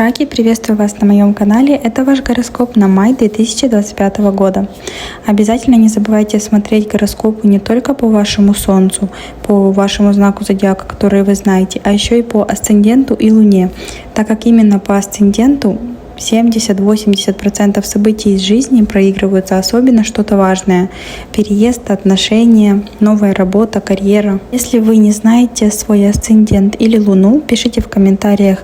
Раки, приветствую вас на моем канале. Это ваш гороскоп на май 2025 года. Обязательно не забывайте смотреть гороскопы не только по вашему Солнцу, по вашему знаку зодиака, который вы знаете, а еще и по асценденту и Луне, так как именно по асценденту 70-80% событий из жизни проигрываются, особенно что-то важное. Переезд, отношения, новая работа, карьера. Если вы не знаете свой асцендент или Луну, пишите в комментариях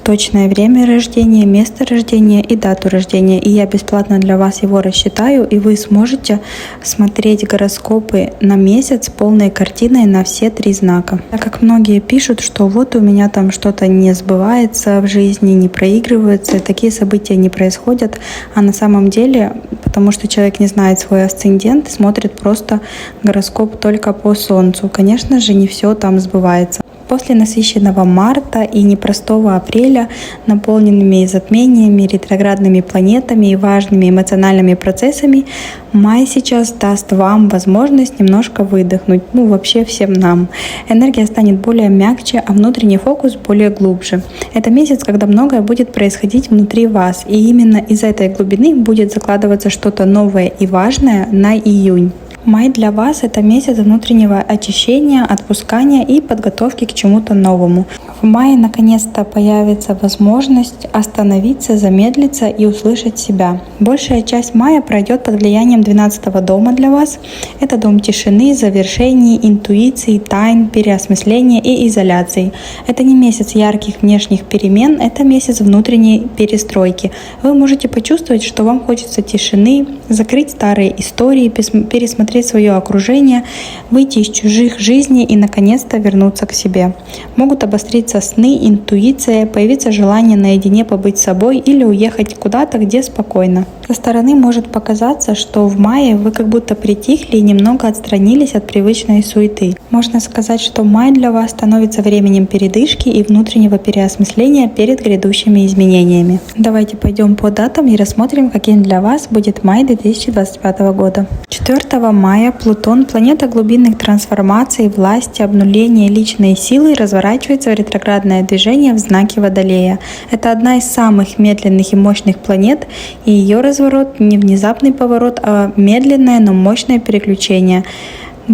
точное время рождения, место рождения и дату рождения, и я бесплатно для вас его рассчитаю, и вы сможете смотреть гороскопы на месяц полной картиной на все 3 знака. Так как многие пишут, что вот у меня там что-то не сбывается в жизни, не проигрывается, такие события не происходят, а на самом деле, потому что человек не знает свой асцендент, смотрит просто гороскоп только по Солнцу. Конечно же, не все там сбывается. После насыщенного марта и непростого апреля, наполненными затмениями, ретроградными планетами и важными эмоциональными процессами, май сейчас даст вам возможность немножко выдохнуть, вообще всем нам. Энергия станет более мягче, а внутренний фокус более глубже. Это месяц, когда многое будет происходить внутри вас, и именно из этой глубины будет закладываться что-то новое и важное на июнь. Май для вас — это месяц внутреннего очищения, отпускания и подготовки к чему-то новому. В мае наконец-то появится возможность остановиться, замедлиться и услышать себя. Большая часть мая пройдет под влиянием 12-го дома для вас. Это дом тишины, завершений, интуиции, тайн, переосмысления и изоляции. Это не месяц ярких внешних перемен, это месяц внутренней перестройки. Вы можете почувствовать, что вам хочется тишины, закрыть старые истории, пересмотреть свое окружение, выйти из чужих жизней и наконец-то вернуться к себе. Могут обостриться сны, интуиция, появиться желание наедине побыть с собой или уехать куда-то, где спокойно. Со стороны может показаться, что в мае вы как будто притихли и немного отстранились от привычной суеты. Можно сказать, что май для вас становится временем передышки и внутреннего переосмысления перед грядущими изменениями. Давайте пойдем по датам и рассмотрим, каким для вас будет май 2025 года. 4 мая Плутон, планета глубинных трансформаций, власти, обнуления личной силы, разворачивается в ретроградное движение в знаке Водолея. Это одна из самых медленных и мощных планет, и ее разворот не внезапный поворот, а медленное, но мощное переключение.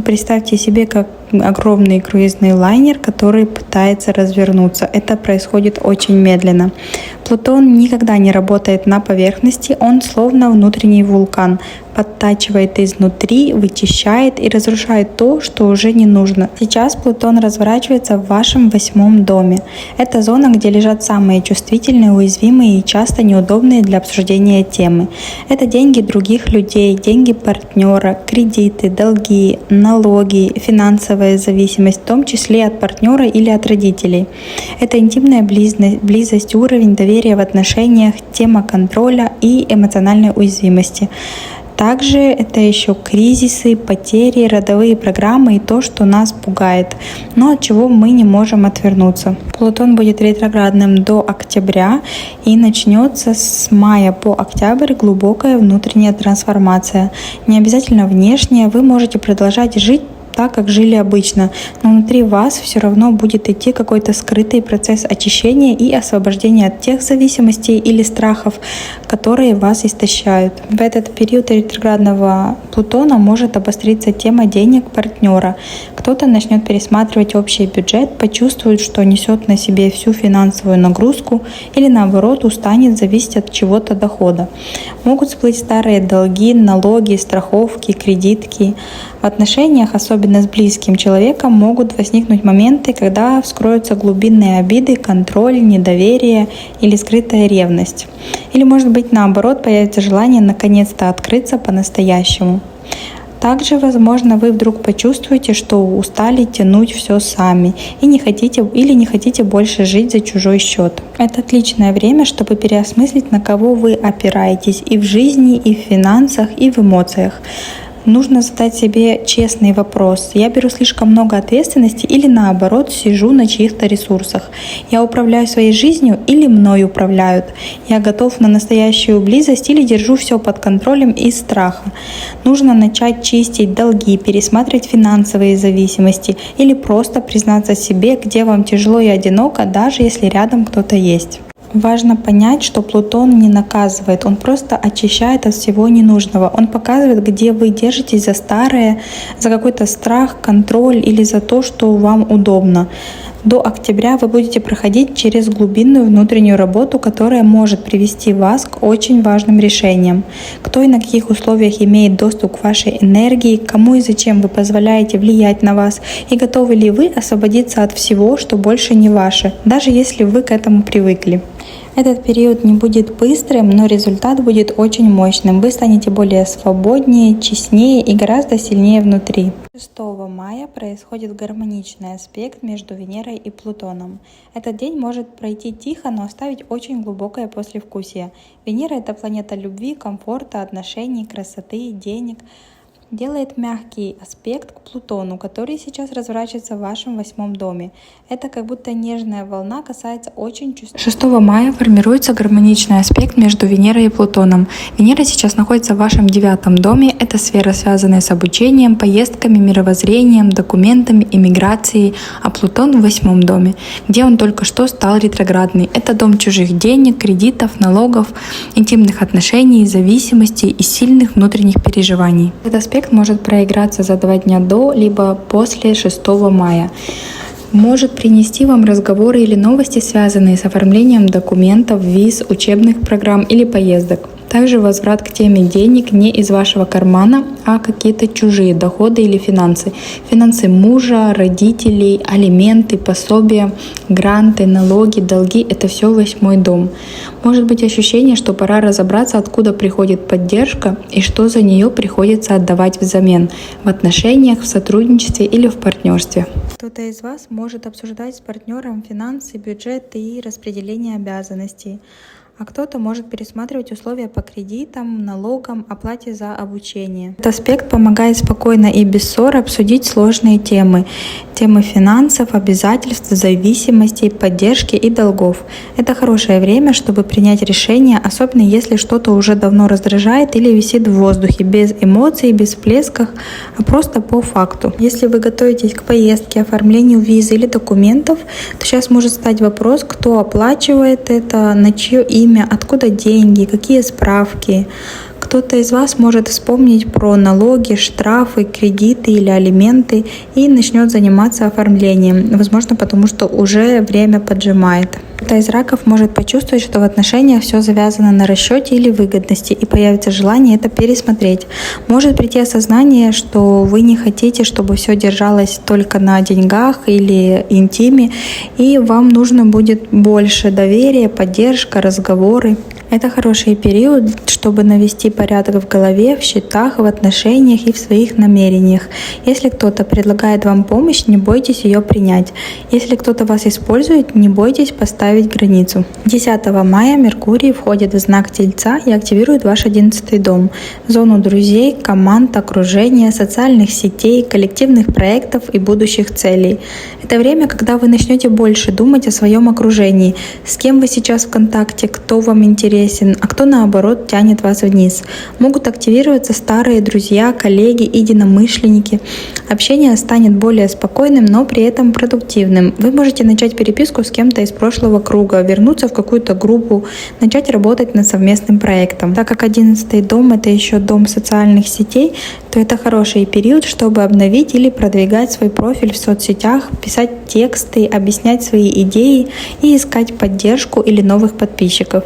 Представьте себе, как огромный круизный лайнер, который пытается развернуться. Это происходит очень медленно. Плутон никогда не работает на поверхности, он словно внутренний вулкан, подтачивает изнутри, вычищает и разрушает то, что уже не нужно. Сейчас Плутон разворачивается в вашем 8-м доме. Это зона, где лежат самые чувствительные, уязвимые и часто неудобные для обсуждения темы. Это деньги других людей, деньги партнера, кредиты, долги, налоги, финансовая зависимость, в том числе от партнера или от родителей. Это интимная близость, уровень доверия в отношениях, тема контроля и эмоциональной уязвимости. Также это еще кризисы, потери, родовые программы и то, что нас пугает, но от чего мы не можем отвернуться. Плутон будет ретроградным до октября, и начнется с мая по октябрь глубокая внутренняя трансформация. Не обязательно внешняя, вы можете продолжать жить так, как жили обычно, но внутри вас все равно будет идти какой-то скрытый процесс очищения и освобождения от тех зависимостей или страхов, которые вас истощают. В этот период ретроградного Плутона может обостриться тема денег партнера. Кто-то начнет пересматривать общий бюджет, почувствует, что несет на себе всю финансовую нагрузку или наоборот устанет зависеть от чего-то дохода. Могут всплыть старые долги, налоги, страховки, кредитки. В отношениях, особенно с близким человеком, могут возникнуть моменты, когда вскроются глубинные обиды, контроль, недоверие или скрытая ревность. Или, может быть, наоборот, появится желание наконец-то открыться по-настоящему. Также, возможно, вы вдруг почувствуете, что устали тянуть все сами и не хотите больше жить за чужой счет. Это отличное время, чтобы переосмыслить, на кого вы опираетесь и в жизни, и в финансах, и в эмоциях. Нужно задать себе честный вопрос. Я беру слишком много ответственности или наоборот сижу на чьих-то ресурсах? Я управляю своей жизнью или мной управляют? Я готов на настоящую близость или держу все под контролем из страха? Нужно начать чистить долги, пересматривать финансовые зависимости или просто признаться себе, где вам тяжело и одиноко, даже если рядом кто-то есть. важно понять, что Плутон не наказывает, он просто очищает от всего ненужного. Он показывает, где вы держитесь за старое, за какой-то страх, контроль или за то, что вам удобно. До октября вы будете проходить через глубинную внутреннюю работу, которая может привести вас к очень важным решениям. Кто и на каких условиях имеет доступ к вашей энергии, кому и зачем вы позволяете влиять на вас, и готовы ли вы освободиться от всего, что больше не ваше, даже если вы к этому привыкли. Этот период не будет быстрым, но результат будет очень мощным. Вы станете более свободнее, честнее и гораздо сильнее внутри. 6 мая происходит гармоничный аспект между Венерой и Плутоном. Этот день может пройти тихо, но оставить очень глубокое послевкусие. Венера — это планета любви, комфорта, отношений, красоты, денег. Делает мягкий аспект к Плутону, который сейчас разворачивается в вашем 8 доме. Это как будто нежная волна касается очень чувствительных. 6 мая формируется гармоничный аспект между Венерой и Плутоном. Венера сейчас находится в вашем 9 доме. Это сфера, связанная с обучением, поездками, мировоззрением, документами, иммиграцией. А Плутон в 8 доме, где он только что стал ретроградный. Это дом чужих денег, кредитов, налогов, интимных отношений, зависимостей и сильных внутренних переживаний. Этот аспект может проиграться за 2 дня до, либо после 6 мая. Может принести вам разговоры или новости, связанные с оформлением документов, виз, учебных программ или поездок. Также возврат к теме денег не из вашего кармана, а какие-то чужие доходы или финансы. Финансы мужа, родителей, алименты, пособия, гранты, налоги, долги — это все 8 дом. Может быть ощущение, что пора разобраться, откуда приходит поддержка и что за нее приходится отдавать взамен в отношениях, в сотрудничестве или в партнерстве. Кто-то из вас может обсуждать с партнером финансы, бюджет и распределение обязанностей. А кто-то может пересматривать условия по кредитам, налогам, оплате за обучение. Этот аспект помогает спокойно и без ссор обсудить сложные темы. Темы финансов, обязательств, зависимостей, поддержки и долгов. Это хорошее время, чтобы принять решение, особенно если что-то уже давно раздражает или висит в воздухе, без эмоций, без всплесков, а просто по факту. Если вы готовитесь к поездке, оформлению визы или документов, то сейчас может стать вопрос, кто оплачивает это, на чье имя, откуда деньги, какие справки. Кто-то из вас может вспомнить про налоги, штрафы, кредиты или алименты и начнет заниматься оформлением, возможно, потому что уже время поджимает. Кто-то из раков может почувствовать, что в отношениях все завязано на расчете или выгодности, и появится желание это пересмотреть. Может прийти осознание, что вы не хотите, чтобы все держалось только на деньгах или интиме, и вам нужно будет больше доверия, поддержка, разговоры. Это хороший период, чтобы навести порядок в голове, в счетах, в отношениях и в своих намерениях. Если кто-то предлагает вам помощь, не бойтесь ее принять. Если кто-то вас использует, не бойтесь поставить границу. 10 мая Меркурий входит в знак Тельца и активирует ваш 11 дом. Зону друзей, команд, окружения, социальных сетей, коллективных проектов и будущих целей. Это время, когда вы начнете больше думать о своем окружении. С кем вы сейчас в контакте, кто вам интересен, а кто наоборот тянет вас вниз. Могут активироваться старые друзья, коллеги, единомышленники. Общение станет более спокойным, но при этом продуктивным. Вы можете начать переписку с кем-то из прошлого круга, вернуться в какую-то группу, начать работать над совместным проектом. Так как 11 дом — это еще дом социальных сетей, то это хороший период, чтобы обновить или продвигать свой профиль в соцсетях, писать тексты, объяснять свои идеи и искать поддержку или новых подписчиков.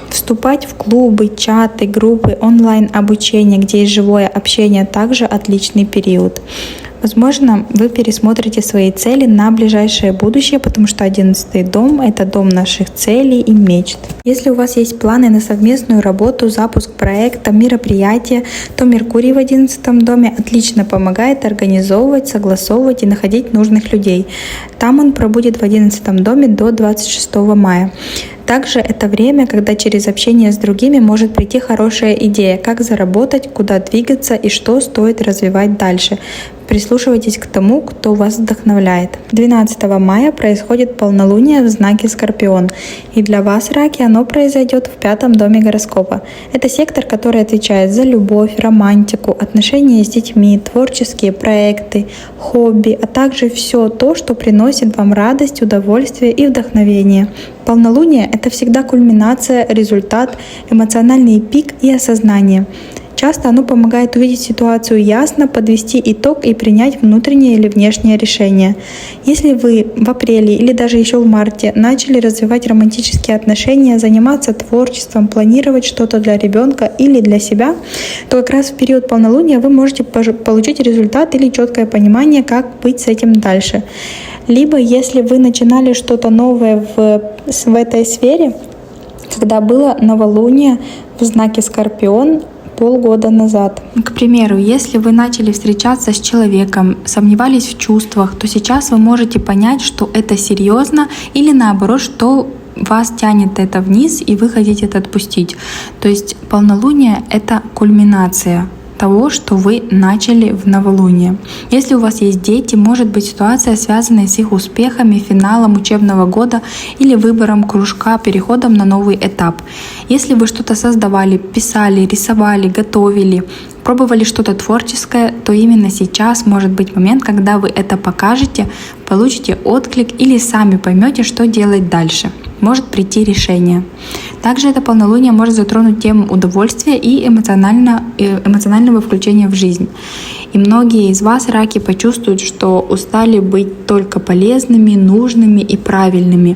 Вступать в клубы, чаты, группы, онлайн-обучение, где есть живое общение, также отличный период. Возможно, вы пересмотрите свои цели на ближайшее будущее, потому что 11 дом — это дом наших целей и мечт. Если у вас есть планы на совместную работу, запуск проекта, мероприятия, то Меркурий в 11 доме отлично помогает организовывать, согласовывать и находить нужных людей. Там он пробудет в 11 доме до 26 мая. Также это время, когда через общение с другими может прийти хорошая идея, как заработать, куда двигаться и что стоит развивать дальше. Прислушивайтесь к тому, кто вас вдохновляет. 12 мая происходит полнолуние в знаке Скорпион. И для вас, раки, оно произойдет в 5-м доме гороскопа. Это сектор, который отвечает за любовь, романтику, отношения с детьми, творческие проекты, хобби, а также все то, что приносит вам радость, удовольствие и вдохновение. Полнолуние — это всегда кульминация, результат, эмоциональный пик и осознание. Часто оно помогает увидеть ситуацию ясно, подвести итог и принять внутреннее или внешнее решение. Если вы в апреле или даже еще в марте начали развивать романтические отношения, заниматься творчеством, планировать что-то для ребенка или для себя, то как раз в период полнолуния вы можете получить результат или четкое понимание, как быть с этим дальше. Либо если вы начинали что-то новое в этой сфере, когда было новолуние в знаке Скорпион полгода назад. К примеру, если вы начали встречаться с человеком, сомневались в чувствах, то сейчас вы можете понять, что это серьезно, или наоборот, что вас тянет это вниз и вы хотите это отпустить. То есть полнолуние — это кульминация того, что вы начали в новолуние. Если у вас есть дети, может быть ситуация, связанная с их успехами, финалом учебного года или выбором кружка, переходом на новый этап. Если вы что-то создавали, писали, рисовали, готовили, пробовали что-то творческое, то именно сейчас может быть момент, когда вы это покажете, получите отклик или сами поймете, что делать дальше. Может прийти решение. Также это полнолуние может затронуть тему удовольствия и эмоционального включения в жизнь. И многие из вас, раки, почувствуют, что устали быть только полезными, нужными и правильными.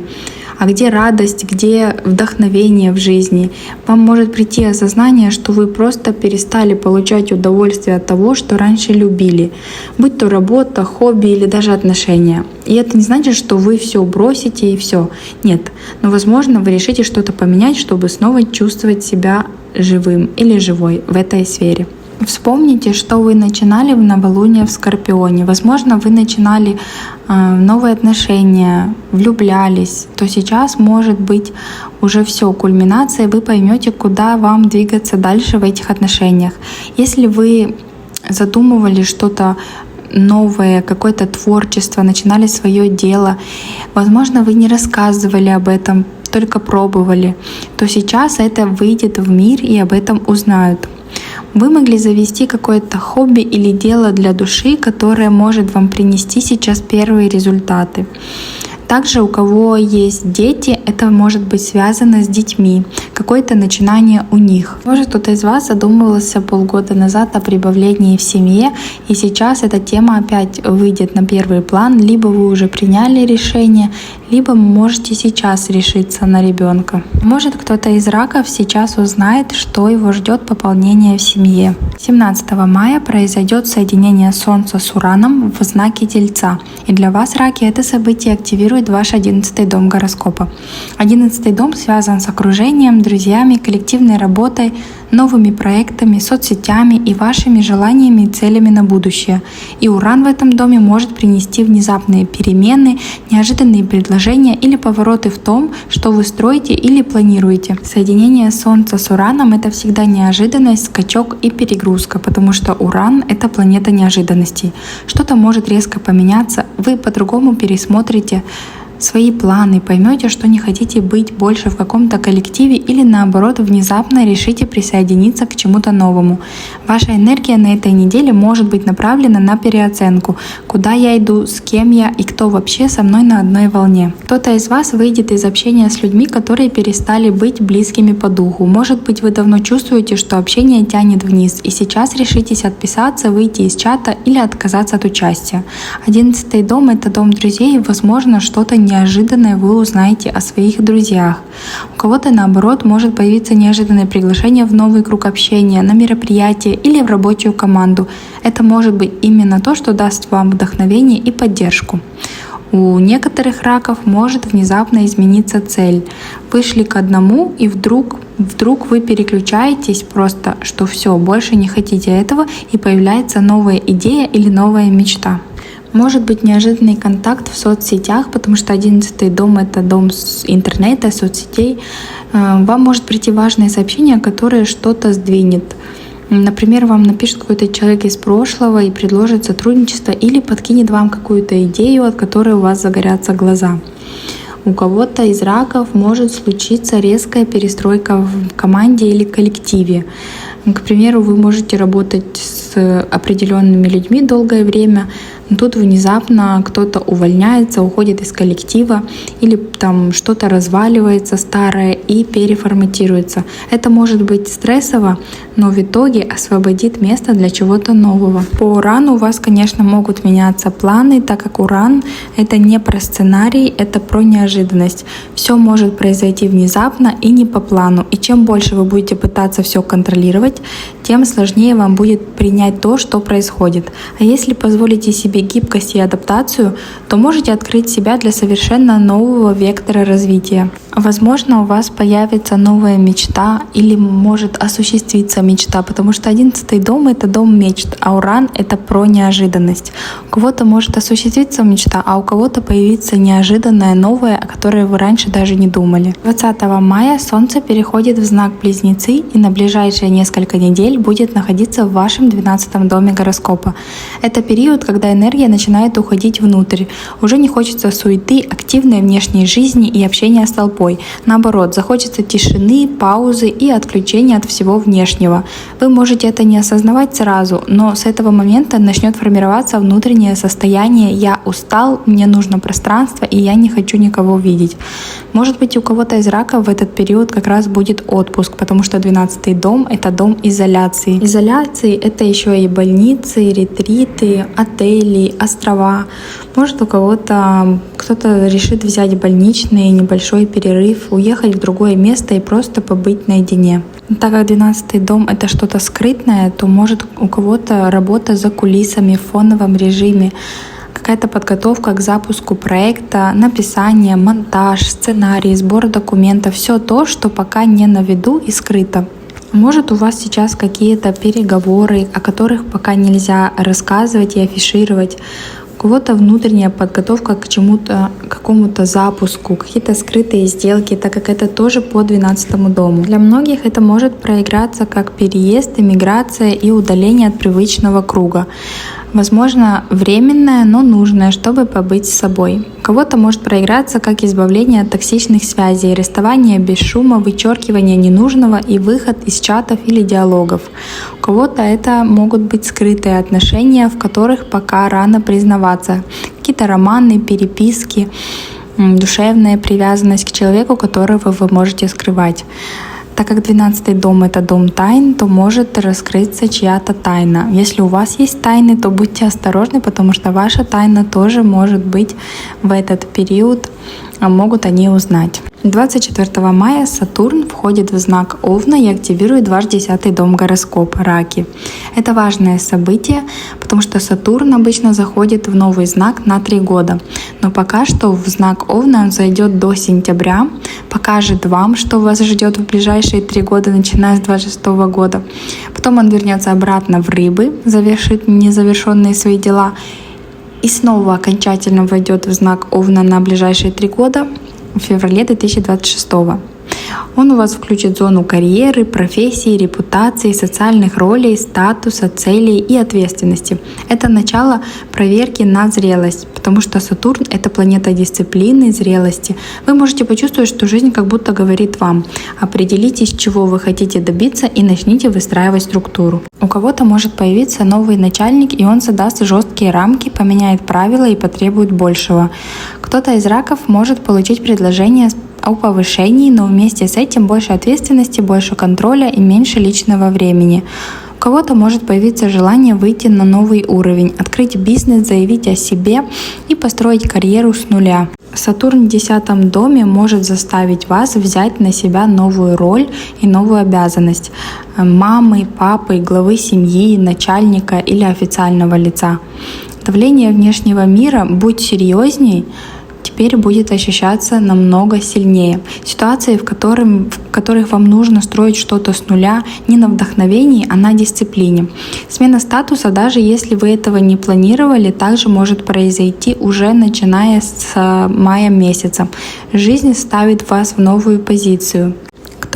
А где радость, где вдохновение в жизни? Вам может прийти осознание, что вы просто перестали получать удовольствие от того, что раньше любили, будь то работа, хобби или даже отношения. И это не значит, что вы все бросите и все. Нет. Но, возможно, вы решите что-то поменять, чтобы снова чувствовать себя живым или живой в этой сфере. Вспомните, что вы начинали в новолуние в Скорпионе. Возможно, вы начинали новые отношения, влюблялись, то сейчас может быть уже все, кульминация, вы поймете, куда вам двигаться дальше в этих отношениях. Если вы задумывали что-то новое, какое-то творчество, начинали свое дело, возможно, вы не рассказывали об этом, только пробовали, то сейчас это выйдет в мир и об этом узнают. Вы могли завести какое-то хобби или дело для души, которое может вам принести сейчас первые результаты. Также у кого есть дети, это может быть связано с детьми, какое-то начинание у них. Может, кто-то из вас задумывался полгода назад о прибавлении в семье, и сейчас эта тема опять выйдет на первый план, либо вы уже приняли решение, либо можете сейчас решиться на ребенка. Может, кто-то из раков сейчас узнает, что его ждет пополнение в семье. 17 мая произойдет соединение Солнца с Ураном в знаке Тельца. И для вас, раки, это событие активирует ваш 11-й дом гороскопа. 11-й дом связан с окружением, друзьями, коллективной работой, новыми проектами, соцсетями и вашими желаниями и целями на будущее. И Уран в этом доме может принести внезапные перемены, неожиданные предложения или повороты в том, что вы строите или планируете. Соединение Солнца с Ураном — это всегда неожиданность, скачок и перегрузка, потому что Уран — это планета неожиданностей. Что-то может резко поменяться, вы по-другому пересмотрите свои планы, поймете, что не хотите быть больше в каком-то коллективе или наоборот внезапно решите присоединиться к чему-то новому. Ваша энергия на этой неделе может быть направлена на переоценку, куда я иду, с кем я и кто вообще со мной на одной волне. Кто-то из вас выйдет из общения с людьми, которые перестали быть близкими по духу. Может быть, вы давно чувствуете, что общение тянет вниз, и сейчас решитесь отписаться, выйти из чата или отказаться от участия. 11-й дом — это дом друзей, и, возможно, что-то неожиданное вы узнаете о своих друзьях. У кого-то, наоборот, может появиться неожиданное приглашение в новый круг общения, на мероприятие или в рабочую команду. Это может быть именно то, что даст вам вдохновение и поддержку. У некоторых раков может внезапно измениться цель. Вы шли к одному, и вдруг вы переключаетесь просто, что все, больше не хотите этого, и появляется новая идея или новая мечта. Может быть неожиданный контакт в соцсетях, потому что 11-й дом — это дом интернета, соцсетей. Вам может прийти важное сообщение, которое что-то сдвинет. Например, вам напишет какой-то человек из прошлого и предложит сотрудничество или подкинет вам какую-то идею, от которой у вас загорятся глаза. У кого-то из раков может случиться резкая перестройка в команде или коллективе. К примеру, вы можете работать с определенными людьми долгое время, но тут внезапно кто-то увольняется, уходит из коллектива или там что-то разваливается старое и переформатируется. Это может быть стрессово, но в итоге освободит место для чего-то нового. По Урану у вас, конечно, могут меняться планы, так как Уран — это не про сценарий, это про неожиданность. Все может произойти внезапно и не по плану. И чем больше вы будете пытаться все контролировать, тем сложнее вам будет принять то, что происходит. А если позволите себе гибкость и адаптацию, то можете открыть себя для совершенно нового вектора развития. Возможно, у вас появится новая мечта или может осуществиться мечта, потому что 11-й дом — это дом мечт, а Уран — это про неожиданность. У кого-то может осуществиться мечта, а у кого-то появится неожиданное новое, о которой вы раньше даже не думали. 20 мая Солнце переходит в знак Близнецы и на ближайшие несколько недель будет находиться в вашем 12-м доме гороскопа. Это период, когда энергия начинает уходить внутрь. Уже не хочется суеты, активной внешней жизни и общения с толпой. Наоборот, захочется тишины, паузы и отключения от всего внешнего. Вы можете это не осознавать сразу, но с этого момента начнет формироваться внутреннее состояние «я устал, мне нужно пространство и я не хочу никого видеть». Может быть, у кого-то из раков в этот период как раз будет отпуск, потому что 12-й дом — это дом изоляции. Изоляции — это еще и больницы, ретриты, отели, острова. Может, у кого-то кто-то решит взять больничный небольшой перерыв, уехать в другое место и просто побыть наедине. Так как 12-й дом — это что-то скрытное, то может у кого-то работа за кулисами в фоновом режиме, какая-то подготовка к запуску проекта, написание, монтаж, сценарий, сбор документов, все то, что пока не на виду и скрыто. Может, у вас сейчас какие-то переговоры, о которых пока нельзя рассказывать и афишировать. У кого-то внутренняя подготовка к чему-то, какому-то запуску, какие-то скрытые сделки, так как это тоже по 12-му дому. Для многих это может проиграться как переезд, эмиграция и удаление от привычного круга. Возможно, временное, но нужное, чтобы побыть с собой. У кого-то может проиграться как избавление от токсичных связей, расставание без шума, вычеркивание ненужного и выход из чатов или диалогов. У кого-то это могут быть скрытые отношения, в которых пока рано признаваться. Какие-то романы, переписки, душевная привязанность к человеку, которого вы можете скрывать. Так как 12-й дом — это дом тайн, то может раскрыться чья-то тайна. Если у вас есть тайны, то будьте осторожны, потому что ваша тайна тоже может быть в этот период, могут они узнать. 24 мая Сатурн входит в знак Овна и активирует ваш 10-й дом гороскопа — Раки. Это важное событие, потому что Сатурн обычно заходит в новый знак на 3 года. Но пока что в знак Овна он зайдет до сентября, покажет вам, что вас ждет в ближайшие 3 года, начиная с 26 года. Потом он вернется обратно в Рыбы, завершит незавершенные свои дела и снова окончательно войдет в знак Овна на ближайшие 3 года в феврале 2026. Он у вас включит зону карьеры, профессии, репутации, социальных ролей, статуса, целей и ответственности. Это начало проверки на зрелость, потому что Сатурн — это планета дисциплины, зрелости. Вы можете почувствовать, что жизнь как будто говорит вам: определитесь, чего вы хотите добиться, и начните выстраивать структуру. У кого-то может появиться новый начальник, и он задаст жесткие рамки, поменяет правила и потребует большего. Кто-то из раков может получить предложение о повышении, но вместе с этим больше ответственности, больше контроля и меньше личного времени. У кого-то может появиться желание выйти на новый уровень, открыть бизнес, заявить о себе и построить карьеру с нуля. Сатурн в 10-м доме может заставить вас взять на себя новую роль и новую обязанность мамы, папы, главы семьи, начальника или официального лица. Давление внешнего мира, будь серьезней, теперь будет ощущаться намного сильнее. Ситуации, в которых вам нужно строить что-то с нуля, не на вдохновении, а на дисциплине. Смена статуса, даже если вы этого не планировали, также может произойти уже начиная с мая месяца. Жизнь ставит вас в новую позицию.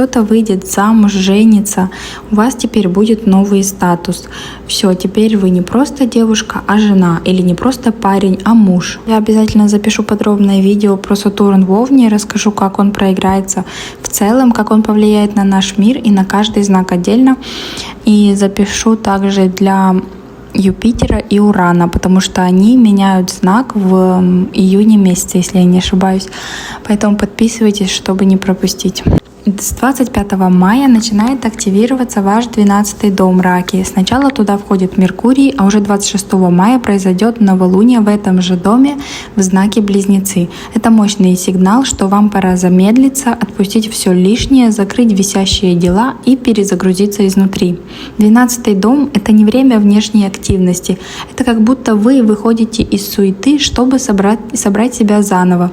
кто-то выйдет замуж, женится, у вас теперь будет новый статус. Все, теперь вы не просто девушка, а жена, или не просто парень, а муж. Я обязательно запишу подробное видео про Сатурн в Овне, расскажу, как он проиграется в целом, как он повлияет на наш мир и на каждый знак отдельно. И запишу также для Юпитера и Урана, потому что они меняют знак в июне месяце, если я не ошибаюсь. Поэтому подписывайтесь, чтобы не пропустить. С 25 мая начинает активироваться ваш 12-й дом Раки. Сначала туда входит Меркурий, а уже 26 мая произойдет новолуние в этом же доме в знаке Близнецы. Это мощный сигнал, что вам пора замедлиться, отпустить все лишнее, закрыть висящие дела и перезагрузиться изнутри. 12-й дом — это не время внешней активности. Это как будто вы выходите из суеты, чтобы собрать себя заново.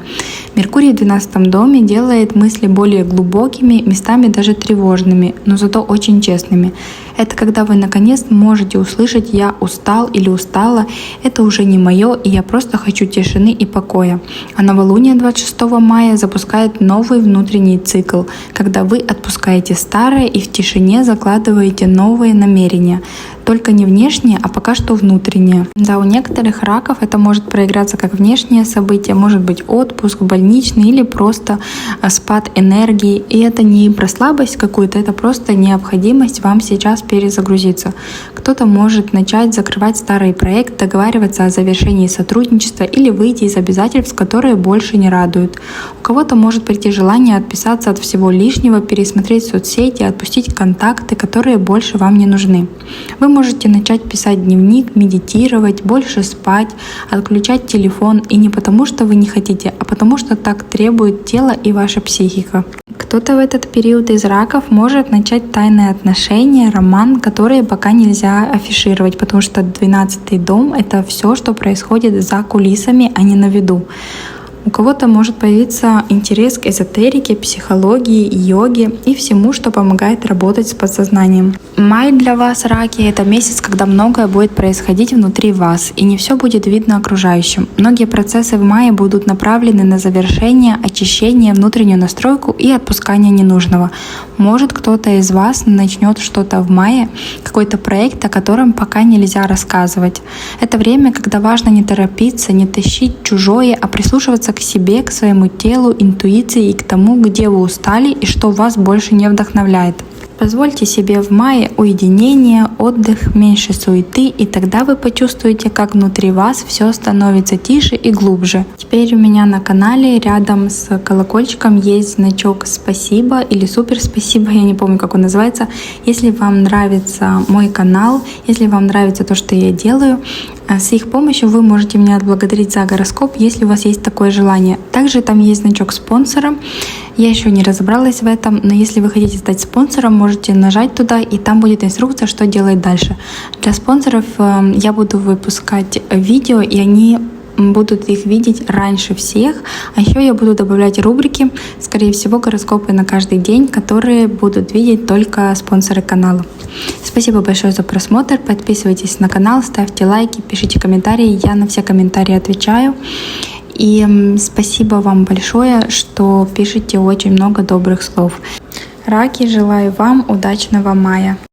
Меркурий в 12 доме делает мысли более глубокими, местами даже тревожными, но зато очень честными. Это когда вы наконец можете услышать «я устал» или «устала», это уже не мое, и я просто хочу тишины и покоя. А новолуние 26 мая запускает новый внутренний цикл, когда вы отпускаете старое и в тишине закладываете новые намерения. Только не внешние, а пока что внутренние. Да, у некоторых раков это может проиграться как внешнее событие, может быть отпуск, больничный или просто спад энергии. И это не про слабость какую-то, это просто необходимость вам сейчас перезагрузиться. Кто-то может начать закрывать старый проект, договариваться о завершении сотрудничества или выйти из обязательств, которые больше не радуют. У кого-то может прийти желание отписаться от всего лишнего, пересмотреть соцсети, отпустить контакты, которые больше вам не нужны. Вы можете начать писать дневник, медитировать, больше спать, отключать телефон, и не потому, что вы не хотите, а потому, что так требует тело и ваша психика. Кто-то в этот период из раков может начать тайные отношения, роман, которые пока нельзя афишировать, потому что 12-й дом — это все, что происходит за кулисами, а не на виду. У кого-то может появиться интерес к эзотерике, психологии, йоге и всему, что помогает работать с подсознанием. Май для вас, раки, это месяц, когда многое будет происходить внутри вас, и не все будет видно окружающим. Многие процессы в мае будут направлены на завершение, очищение, внутреннюю настройку и отпускание ненужного. Может, кто-то из вас начнет что-то в мае, какой-то проект, о котором пока нельзя рассказывать. Это время, когда важно не торопиться, не тащить чужое, а прислушиваться к себе, к своему телу, интуиции и к тому, где вы устали и что вас больше не вдохновляет. Позвольте себе в мае уединение, отдых, меньше суеты, и тогда вы почувствуете, как внутри вас все становится тише и глубже. Теперь у меня на канале рядом с колокольчиком есть значок «Спасибо» или «Супер спасибо», я не помню, как он называется. Если вам нравится мой канал, если вам нравится то, что я делаю, с их помощью вы можете меня отблагодарить за гороскоп, если у вас есть такое желание. Также там есть значок спонсора. Я еще не разобралась в этом, но если вы хотите стать спонсором, можете нажать туда, и там будет инструкция, что делать дальше. Для спонсоров я буду выпускать видео, и они будут их видеть раньше всех. А еще я буду добавлять рубрики, скорее всего, гороскопы на каждый день, которые будут видеть только спонсоры канала. Спасибо большое за просмотр. Подписывайтесь на канал, ставьте лайки, пишите комментарии. Я на все комментарии отвечаю. И спасибо вам большое, что пишете очень много добрых слов. Раки, желаю вам удачного мая.